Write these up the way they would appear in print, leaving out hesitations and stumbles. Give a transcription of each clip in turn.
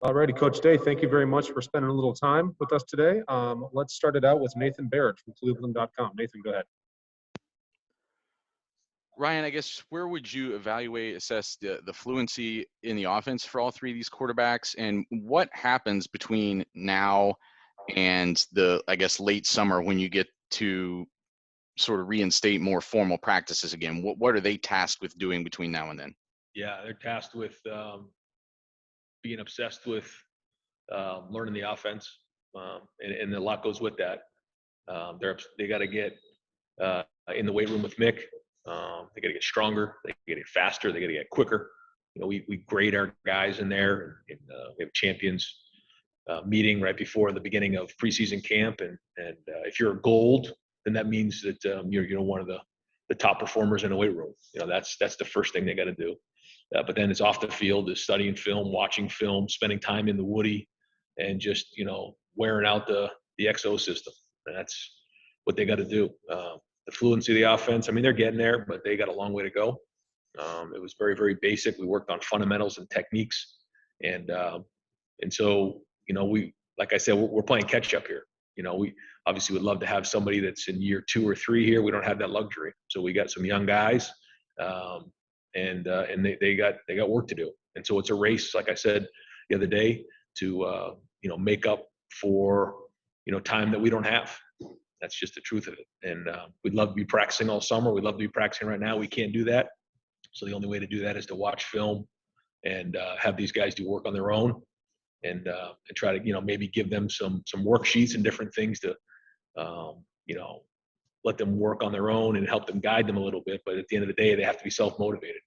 All righty, Coach Day, thank you very much for spending a little time with us today. Let's start it out with Nathan Barrett from cleveland.com. Nathan, go ahead. Ryan, I guess where would you assess the fluency in the offense for all three of these quarterbacks, and what happens between now and the, I guess, late summer when you get to sort of reinstate more formal practices again? What are they tasked with doing between now and then? Yeah, they're tasked with being obsessed with learning the offense, and a lot goes with that. They got to get in the weight room with Mick. They got to get stronger. They got to get faster. They got to get quicker. You know, we grade our guys in there, and we have champions meeting right before the beginning of preseason camp. And if you're a gold, then that means that you're one of the top performers in the weight room. You know, that's the first thing they got to do. But then it's off the field, is studying film, watching film, spending time in the Woody, and just, wearing out the XO system. And that's what they got to do. The fluency of the offense, I mean, they're getting there, but they got a long way to go. It was very, very basic. We worked on fundamentals and techniques. And so, like I said, we're playing catch up here. We obviously would love to have somebody that's in year 2 or 3 here. We don't have that luxury. So we got some young guys, and they got work to do. And so it's a race, like I said the other day, to make up for time that we don't have. That's just the truth of it. And we'd love to be practicing all summer. We'd love to be practicing right now. We can't do that. So the only way to do that is to watch film and have these guys do work on their own, and try to maybe give them some worksheets and different things to let them work on their own and help them guide them a little bit. But at the end of the day, they have to be self-motivated.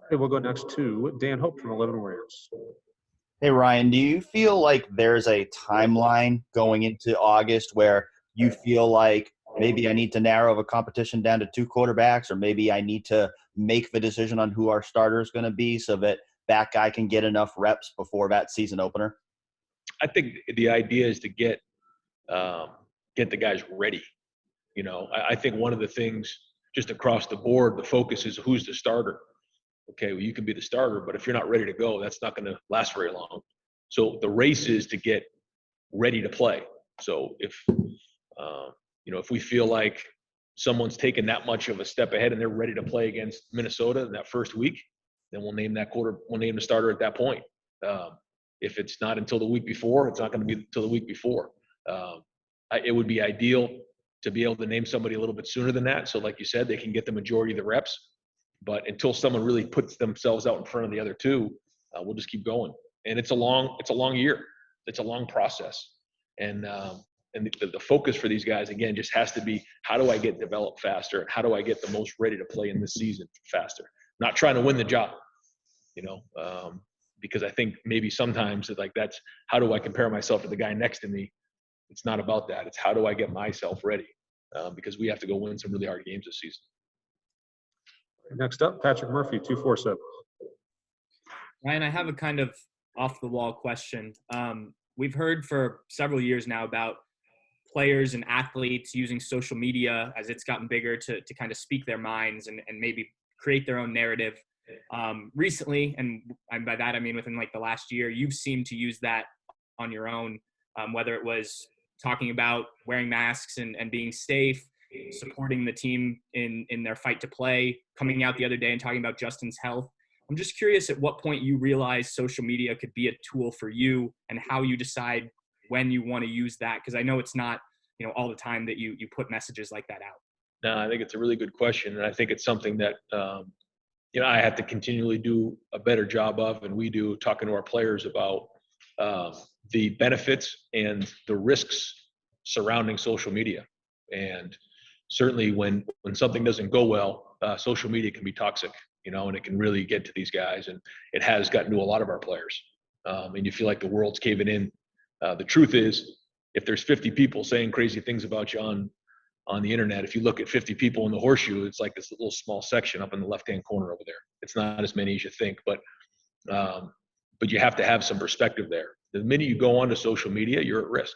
Okay, we'll go next to Dan Hope from 11 Warriors. Hey, Ryan, do you feel like there's a timeline going into August where you feel like maybe I need to narrow the competition down to 2 quarterbacks, or maybe I need to make the decision on who our starter is going to be so that that guy can get enough reps before that season opener? I think the idea is to get the guys ready. I think one of the things just across the board, the focus is who's the starter. Okay, well, you can be the starter, but if you're not ready to go, that's not going to last very long. So the race is to get ready to play. So if we feel like someone's taken that much of a step ahead and they're ready to play against Minnesota in that first week, then we'll name the starter at that point. If it's not until the week before, it's not going to be until the week before. It would be ideal to be able to name somebody a little bit sooner than that. So like you said, they can get the majority of the reps. But until someone really puts themselves out in front of the other two, we'll just keep going. And it's a long year. It's a long process. And the focus for these guys, again, just has to be, how do I get developed faster? And how do I get the most ready to play in this season faster? Not trying to win the job, because I think maybe sometimes that's, how do I compare myself to the guy next to me? It's not about that. It's how do I get myself ready? Because we have to go win some really hard games this season. Next up, Patrick Murphy, 247. Ryan, I have a kind of off-the-wall question. We've heard for several years now about players and athletes using social media as it's gotten bigger to kind of speak their minds and maybe create their own narrative. Recently, and by that I mean within like the last year, you've seemed to use that on your own, whether it was talking about wearing masks and being safe, supporting the team in their fight to play, coming out the other day and talking about Justin's health. I'm just curious at what point you realize social media could be a tool for you and how you decide when you want to use that. Because I know it's not, all the time that you put messages like that out. No, I think it's a really good question. And I think it's something that, I have to continually do a better job of, and we do, talking to our players about the benefits and the risks surrounding social media. And certainly when something doesn't go well, social media can be toxic, and it can really get to these guys. And it has gotten to a lot of our players. And you feel like the world's caving in. The truth is, if there's 50 people saying crazy things about you on the internet, if you look at 50 people in the horseshoe, it's like this little small section up in the left-hand corner over there. It's not as many as you think, but you have to have some perspective there. The minute you go onto social media, you're at risk.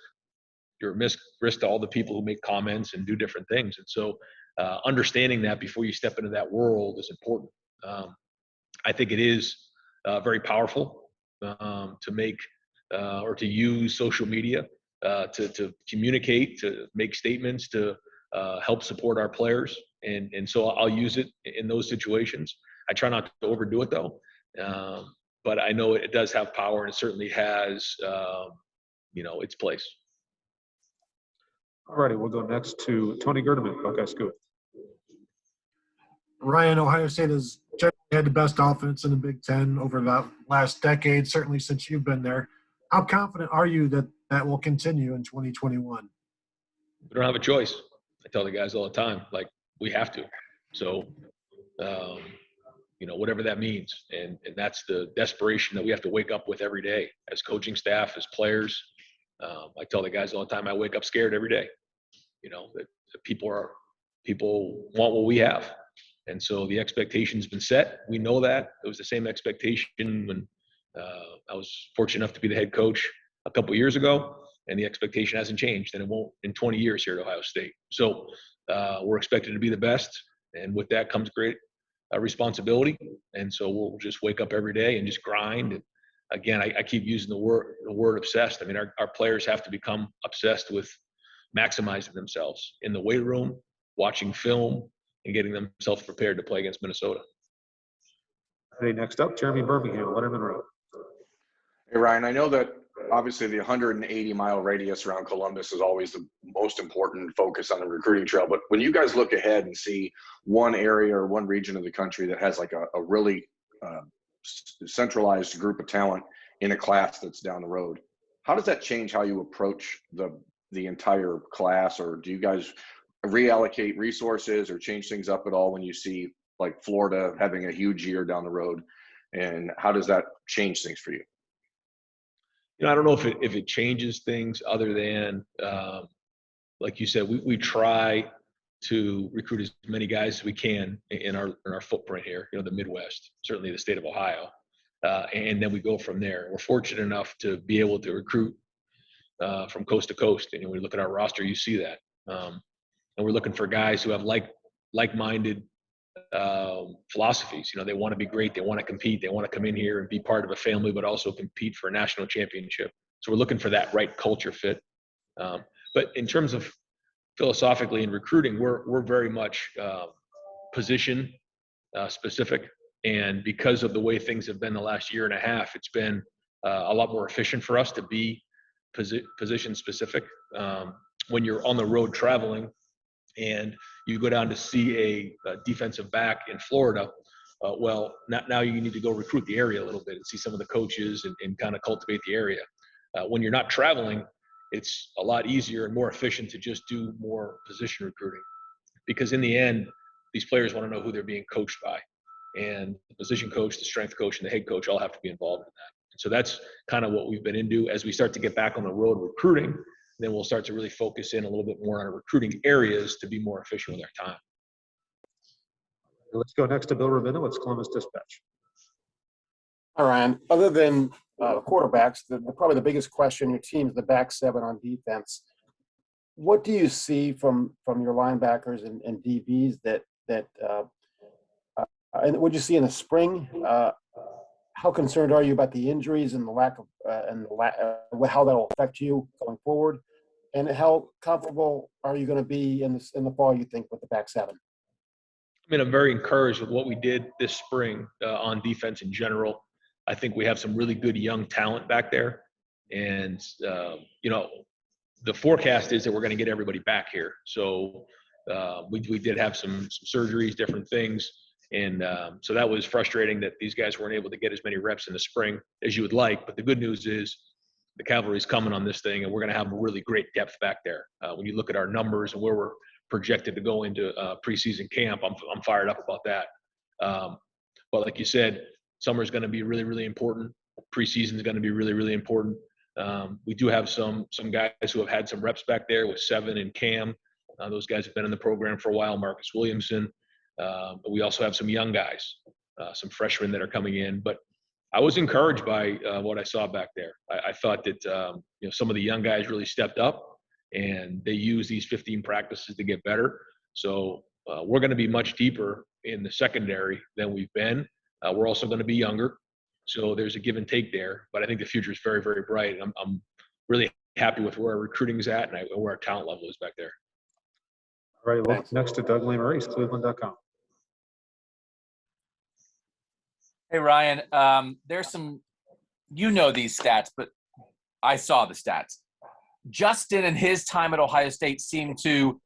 You're at risk to all the people who make comments and do different things. And so understanding that before you step into that world is important. I think it is very powerful. to make or to use social media to communicate, to make statements, to help support our players. And so I'll use it in those situations. I try not to overdo it though. But I know it does have power, and it certainly has, its place. All righty, we'll go next to Tony Gerdeman, Buckeye Scoop. Ryan, Ohio State has generally had the best offense in the Big Ten over the last decade, certainly since you've been there. How confident are you that that will continue in 2021? We don't have a choice. I tell the guys all the time, like, we have to. So, whatever that means. And that's the desperation that we have to wake up with every day as coaching staff, as players. I tell the guys all the time, I wake up scared every day, that people want what we have. And so the expectation's been set. We know that. It was the same expectation when I was fortunate enough to be the head coach a couple of years ago, and the expectation hasn't changed, and it won't in 20 years here at Ohio State. So we're expected to be the best, and with that comes great responsibility. And so we'll just wake up every day and just grind. And again, I keep using the word obsessed. I mean, our players have to become obsessed with maximizing themselves in the weight room, watching film, and getting themselves prepared to play against Minnesota. Hey, next up, Jeremy Birmingham, Letterman Road. Hey, Ryan, I know that obviously the 180-mile radius around Columbus is always the most important focus on the recruiting trail. But when you guys look ahead and see one area or one region of the country that has like a really centralized group of talent in a class that's down the road, how does that change how you approach the entire class? Or do you guys reallocate resources or change things up at all when you see like Florida having a huge year down the road? And how does that change things for you? I don't know if it changes things other than, like you said, we try to recruit as many guys as we can in our footprint here, the Midwest, certainly the state of Ohio. And then we go from there. We're fortunate enough to be able to recruit from coast to coast. And when you look at our roster, you see that. And we're looking for guys who have like-minded philosophies. They want to be great. They want to compete. They want to come in here and be part of a family, but also compete for a national championship. So we're looking for that right culture fit. But in terms of philosophically in recruiting, we're very much position specific. And because of the way things have been the last year and a half, it's been a lot more efficient for us to be position specific. When you're on the road traveling and you go down to see a defensive back in Florida, now you need to go recruit the area a little bit and see some of the coaches and kind of cultivate the area. When you're not traveling, it's a lot easier and more efficient to just do more position recruiting, because in the end, these players want to know who they're being coached by. And the position coach, the strength coach, and the head coach all have to be involved in that. So that's kind of what we've been into. As we start to get back on the road recruiting, then we'll start to really focus in a little bit more on our recruiting areas to be more efficient with our time. Let's go next to Bill Rubino. It's Columbus Dispatch. All right, Ryan. Other than quarterbacks, probably the biggest question your team is the back seven on defense. What do you see from your linebackers and DBs and what did you see in the spring? How concerned are you about the injuries and the lack of how that will affect you going forward? And how comfortable are you going to be in the fall, you think, with the back seven? I'm very encouraged with what we did this spring on defense in general. I think we have some really good young talent back there. And, the forecast is that we're going to get everybody back here. So we did have some surgeries, different things. And so that was frustrating that these guys weren't able to get as many reps in the spring as you would like. But the good news is the cavalry's coming on this thing, and we're going to have a really great depth back there. When you look at our numbers and where we're projected to go into preseason camp, I'm fired up about that. But like you said, summer is going to be really, really important. Preseason is going to be really, really important. We do have some guys who have had some reps back there with Seven and Cam. Those guys have been in the program for a while. Marcus Williamson. But we also have some young guys, some freshmen that are coming in. But I was encouraged by what I saw back there. I thought that some of the young guys really stepped up, and they used these 15 practices to get better. So we're going to be much deeper in the secondary than we've been. We're also going to be younger. So there's a give and take there, but I think the future is very, very bright. And I'm really happy with where our recruiting is at and where our talent level is back there. All right, Thanks. next to Doug Lamerise, cleveland.com. Hey, Ryan, there's some, these stats, but I saw the stats. Justin and his time at Ohio State seemed to,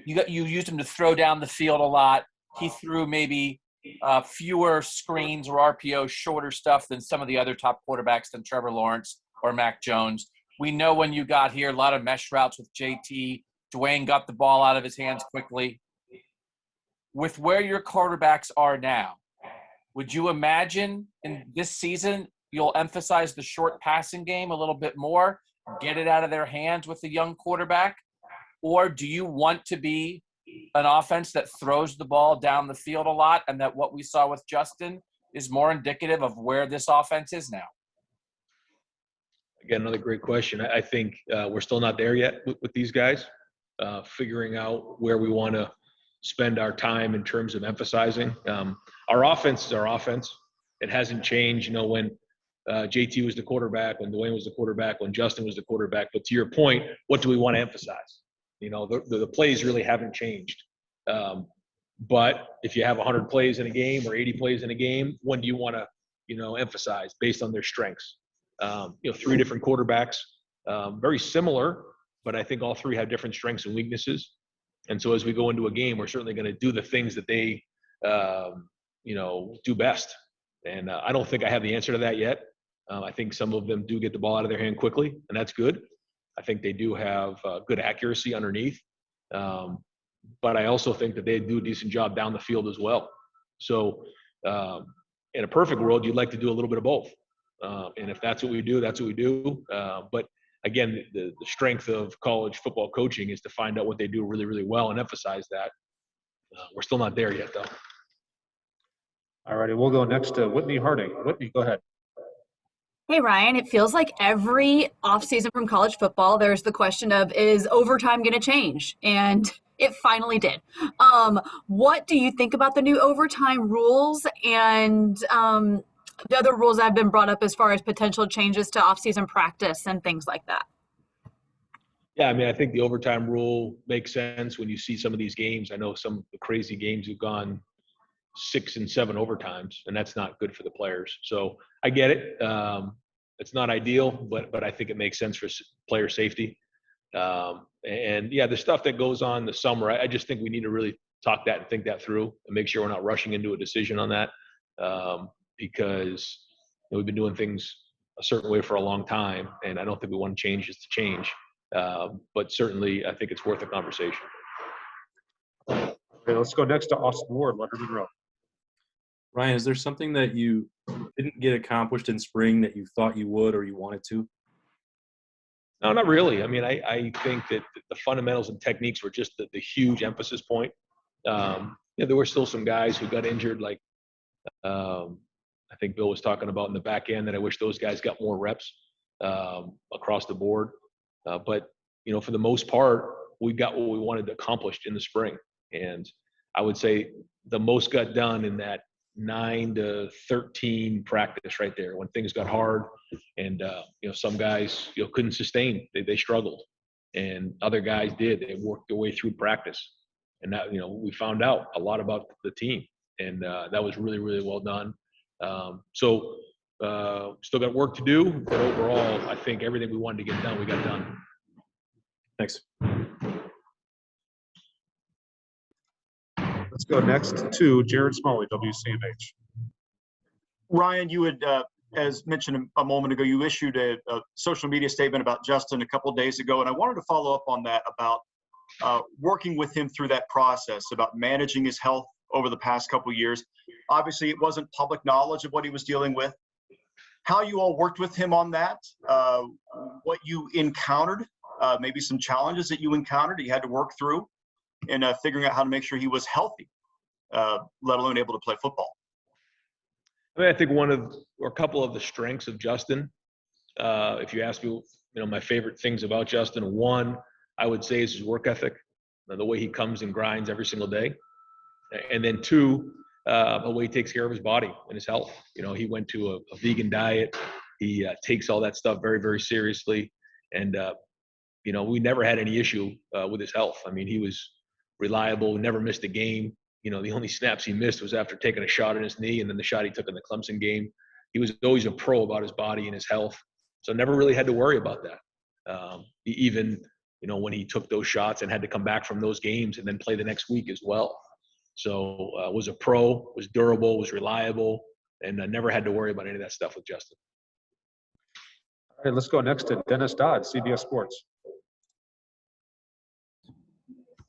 you used him to throw down the field a lot. He threw maybe fewer screens or RPO, shorter stuff than some of the other top quarterbacks than Trevor Lawrence or Mac Jones. We know when you got here, a lot of mesh routes with JT. Dwayne got the ball out of his hands quickly. With where your quarterbacks are now, would you imagine in this season you'll emphasize the short passing game a little bit more, get it out of their hands with the young quarterback? Or do you want to be an offense that throws the ball down the field a lot, and that what we saw with Justin is more indicative of where this offense is now? Again, another great question. I think we're still not there yet with these guys, figuring out where we want to spend our time in terms of emphasizing. Our offense is our offense. It hasn't changed, when JT was the quarterback, when Dwayne was the quarterback, when Justin was the quarterback. But to your point, what do we want to emphasize? The plays really haven't changed. But if you have 100 plays in a game or 80 plays in a game, when do you want to, emphasize based on their strengths? 3 different quarterbacks, very similar, but I think all 3 have different strengths and weaknesses. And so as we go into a game, we're certainly going to do the things that they, do best. And I don't think I have the answer to that yet. I think some of them do get the ball out of their hand quickly, and that's good. I think they do have good accuracy underneath. But I also think that they do a decent job down the field as well. So in a perfect world, you'd like to do a little bit of both. And if that's what we do, that's what we do. But again, the strength of college football coaching is to find out what they do really, really well and emphasize that. We're still not there yet, though. All righty, we'll go next to Whitney Harding. Whitney, go ahead. Hey, Ryan, it feels like every offseason from college football, there's the question of, is overtime going to change? And it finally did. What do you think about the new overtime rules and the other rules that have been brought up as far as potential changes to offseason practice and things like that? Yeah, I think the overtime rule makes sense when you see some of these games. I know some of the crazy games have gone 6 and 7 overtimes, and that's not good for the players. So I get it. It's not ideal, but I think it makes sense for player safety. And yeah, the stuff that goes on in the summer, I just think we need to really talk that and think that through and make sure we're not rushing into a decision on that, because we've been doing things a certain way for a long time, and I don't think we want to change just to change. But certainly, I think it's worth a conversation. Okay, let's go next to Austin Ward, Letterman Row. Ryan, is there something that you didn't get accomplished in spring that you thought you would or you wanted to? No, not really. I think that the fundamentals and techniques were just the huge emphasis point. There were still some guys who got injured, like I think Bill was talking about in the back end, that I wish those guys got more reps across the board. But for the most part, we got what we wanted accomplished in the spring. And I would say the most got done in that 9 to 13 practice right there, when things got hard and some guys couldn't sustain. They struggled, and other guys did. They worked their way through practice, and that we found out a lot about the team, and that was really, really well done. So still got work to do, but overall, I think everything we wanted to get done, we got done. Thanks. Let's go next to Jared Smalley, WCMH. Ryan, you had, as mentioned a moment ago, you issued a social media statement about Justin a couple of days ago, and I wanted to follow up on that about working with him through that process, about managing his health over the past couple of years. Obviously, it wasn't public knowledge of what he was dealing with. How you all worked with him on that, what you encountered, maybe some challenges that you encountered that you had to work through in figuring out how to make sure he was healthy, let alone able to play football. I think one of, or a couple of the strengths of Justin, if you ask me, my favorite things about Justin, one, I would say, is his work ethic, the way he comes and grinds every single day. And then two, the way he takes care of his body and his health. You know, he went to a vegan diet. He takes all that stuff very, very seriously. And, you know, we never had any issue with his health. I mean, he was reliable, never missed a game. You know, the only snaps he missed was after taking a shot in his knee, and then the shot he took in the Clemson game. He was always a pro about his body and his health. So never really had to worry about that. Even, you know, when he took those shots and had to come back from those games and then play the next week as well. So was a pro, was durable, was reliable, and never had to worry about any of that stuff with Justin. All right, let's go next to Dennis Dodd, CBS Sports.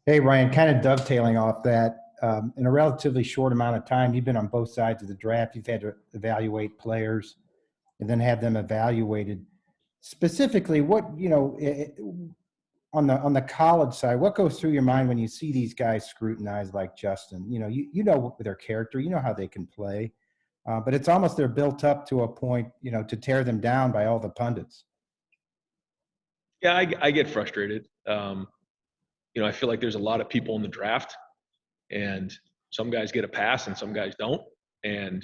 Hey, Ryan, kind of dovetailing off that, in a relatively short amount of time, you've been on both sides of the draft. You've had to evaluate players and then have them evaluated. Specifically, what, you know, on the college side, what goes through your mind when you see these guys scrutinized like Justin? You know, you know their character, you know how they can play, but it's almost they're built up to a point, you know, to tear them down by all the pundits. Yeah, I get frustrated. You know, I feel like there's a lot of people in the draft, and some guys get a pass and some guys don't. And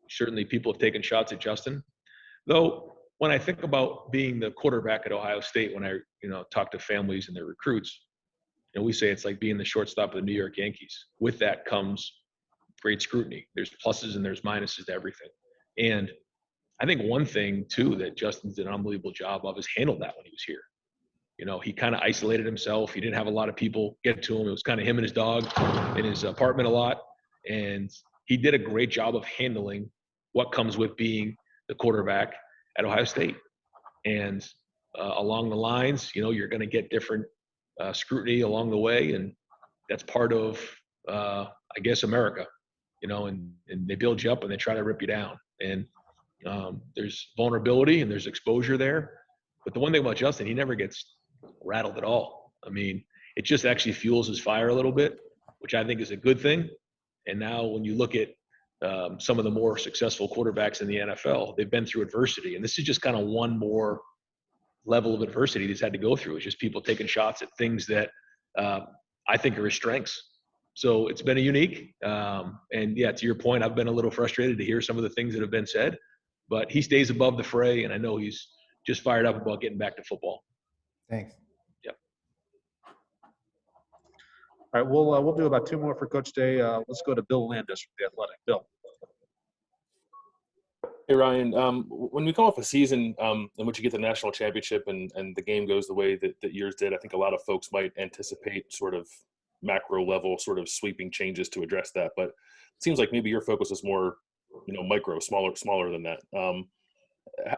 certainly people have taken shots at Justin. Though when I think about being the quarterback at Ohio State, when I, you know, talk to families and their recruits, you know, we say it's like being the shortstop of the New York Yankees. With that comes great scrutiny. There's pluses and there's minuses to everything. And I think one thing too that Justin did an unbelievable job of is handled that when he was here. You know, he kind of isolated himself. He didn't have a lot of people get to him. It was kind of him and his dog in his apartment a lot. And he did a great job of handling what comes with being the quarterback at Ohio State. And along the lines, you know, you're going to get different scrutiny along the way. And that's part of, I guess, America, you know, and they build you up and they try to rip you down. And there's vulnerability and there's exposure there. But the one thing about Justin, he never gets rattled at all. I mean, it just actually fuels his fire a little bit, which I think is a good thing. And now when you look at some of the more successful quarterbacks in the NFL, they've been through adversity. And this is just kind of one more level of adversity he's had to go through. It's just people taking shots at things that I think are his strengths. So it's been a unique. And yeah, to your point, I've been a little frustrated to hear some of the things that have been said, but he stays above the fray. And I know he's just fired up about getting back to football. Thanks. Yep. All right, we'll do about two more for Coach Day. Let's go to Bill Landis from The Athletic. Bill. Hey, Ryan, when we come off a season in which you get the national championship and the game goes the way that yours did, I think a lot of folks might anticipate sort of macro level sort of sweeping changes to address that. But it seems like maybe your focus is more, you know, micro, smaller than that.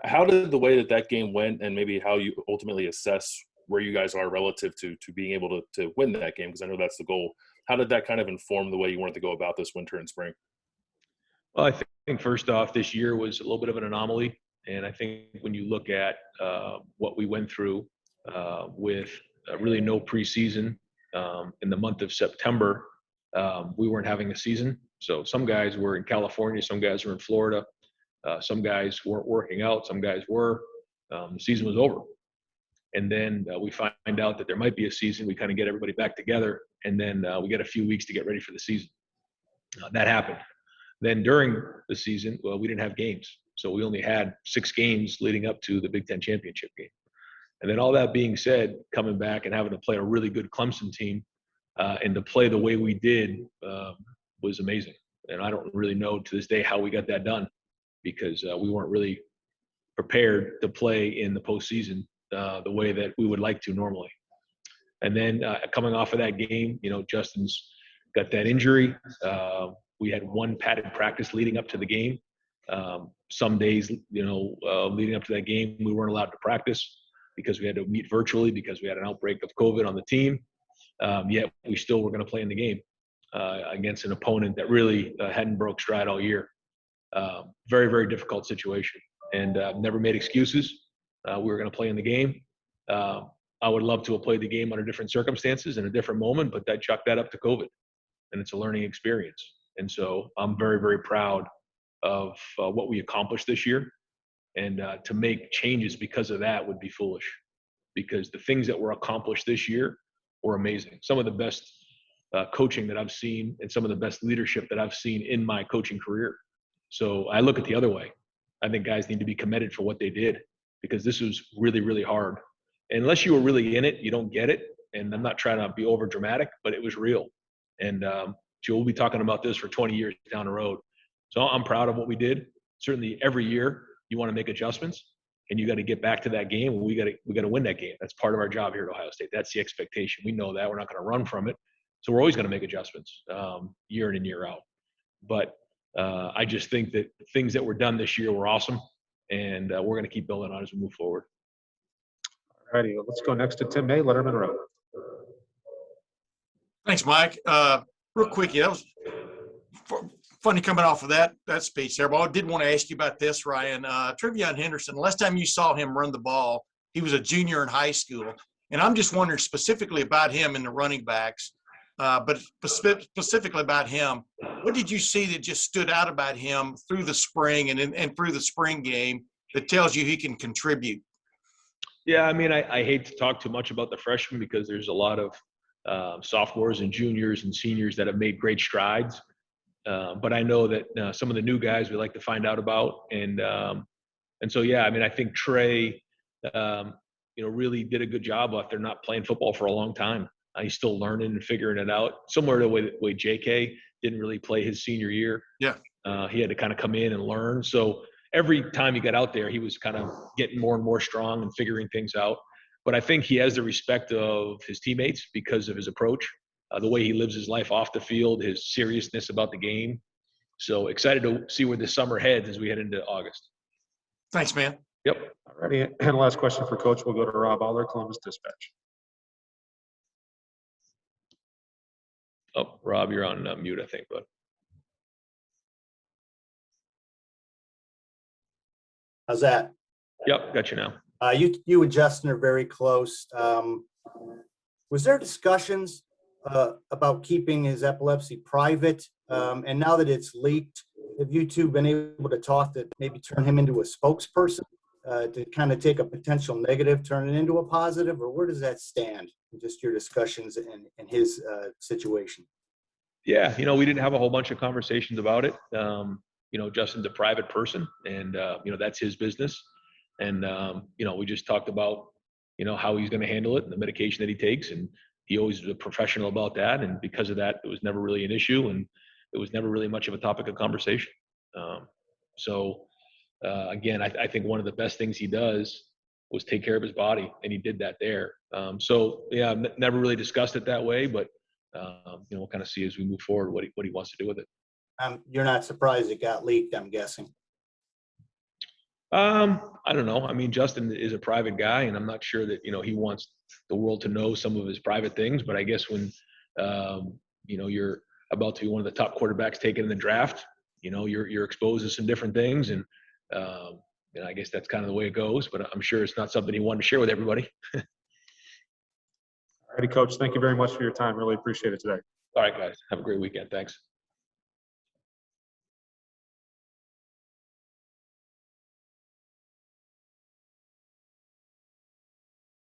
How did the way that game went and maybe how you ultimately assess where you guys are relative to being able to win that game? Because I know that's the goal. How did that kind of inform the way you wanted to go about this winter and spring? Well, I think first off, this year was a little bit of an anomaly. And I think when you look at what we went through with really no preseason in the month of September, we weren't having a season. So some guys were in California, some guys were in Florida. Some guys weren't working out. Some guys were. The season was over. And then we find out that there might be a season. We kind of get everybody back together. And then we get a few weeks to get ready for the season. That happened. Then during the season, well, we didn't have games. So we only had 6 games leading up to the Big Ten championship game. And then all that being said, coming back and having to play a really good Clemson team and to play the way we did was amazing. And I don't really know to this day how we got that done, because we weren't really prepared to play in the postseason the way that we would like to normally. And then coming off of that game, you know, Justin's got that injury. We had one padded practice leading up to the game. Some days, you know, leading up to that game, we weren't allowed to practice because we had to meet virtually because we had an outbreak of COVID on the team. Yet we still were going to play in the game against an opponent that really hadn't broke stride all year. Very, very difficult situation, and never made excuses. We were going to play in the game. I would love to have played the game under different circumstances in a different moment, but I chalked that up to COVID, and it's a learning experience. And so I'm very, very proud of what we accomplished this year, and to make changes because of that would be foolish, because the things that were accomplished this year were amazing. Some of the best coaching that I've seen and some of the best leadership that I've seen in my coaching career. So I look at the other way. I think guys need to be commended for what they did, because this was really, really hard. And unless you were really in it, you don't get it. And I'm not trying to be over dramatic, but it was real. And we'll be talking about this for 20 years down the road. So I'm proud of what we did. Certainly every year you want to make adjustments, and you got to get back to that game. We got to win that game. That's part of our job here at Ohio State. That's the expectation. We know that. We're not going to run from it. So we're always going to make adjustments year in and year out. But I just think that things that were done this year were awesome, and we're going to keep building on as we move forward. All righty, let's go next to Tim May, Letterman Road. Thanks, Mike. Real quick, that was funny coming off of that speech there. But I did want to ask you about this, Ryan. TreVeyon Henderson, the last time you saw him run the ball, he was a junior in high school. And I'm just wondering specifically about him and the running backs, but specifically about him. What did you see that just stood out about him through the spring and through the spring game that tells you he can contribute? Yeah, I mean, I hate to talk too much about the freshmen because there's a lot of sophomores and juniors and seniors that have made great strides. But I know that some of the new guys we like to find out about. And so, yeah, I mean, I think Trey, really did a good job after not playing football for a long time. He's still learning and figuring it out, similar to the way JK didn't really play his senior year. Yeah. He had to kind of come in and learn. So every time he got out there, he was kind of getting more and more strong and figuring things out. But I think he has the respect of his teammates because of his approach, the way he lives his life off the field, his seriousness about the game. So excited to see where this summer heads as we head into August. Thanks, man. Yep. All righty, and last question for Coach. We'll go to Rob Aller, Columbus Dispatch. Oh, Rob, you're on mute, I think, bud. How's that? Yep, got you now. You and Justin are very close. Was there discussions about keeping his epilepsy private? And now that it's leaked, have you two been able to talk to maybe turn him into a spokesperson to kind of take a potential negative, turn it into a positive, or where does that stand? Just your discussions and his situation. Yeah, we didn't have a whole bunch of conversations about it. Justin's a private person, and that's his business. And we just talked about how he's going to handle it and the medication that he takes, and he always was a professional about that. And because of that, it was never really an issue, and it was never really much of a topic of conversation. Again, I think one of the best things he does was take care of his body, and he did that there. Yeah, never really discussed it that way, but we'll kind of see as we move forward what he wants to do with it. You're not surprised it got leaked, I'm guessing. I don't know. I mean, Justin is a private guy, and I'm not sure that he wants the world to know some of his private things. But I guess when you're about to be one of the top quarterbacks taken in the draft, you're exposed to some different things, and I guess that's kind of the way it goes. But I'm sure it's not something he wanted to share with everybody. All righty, Coach. Thank you very much for your time. Really appreciate it today. All right, guys. Have a great weekend. Thanks.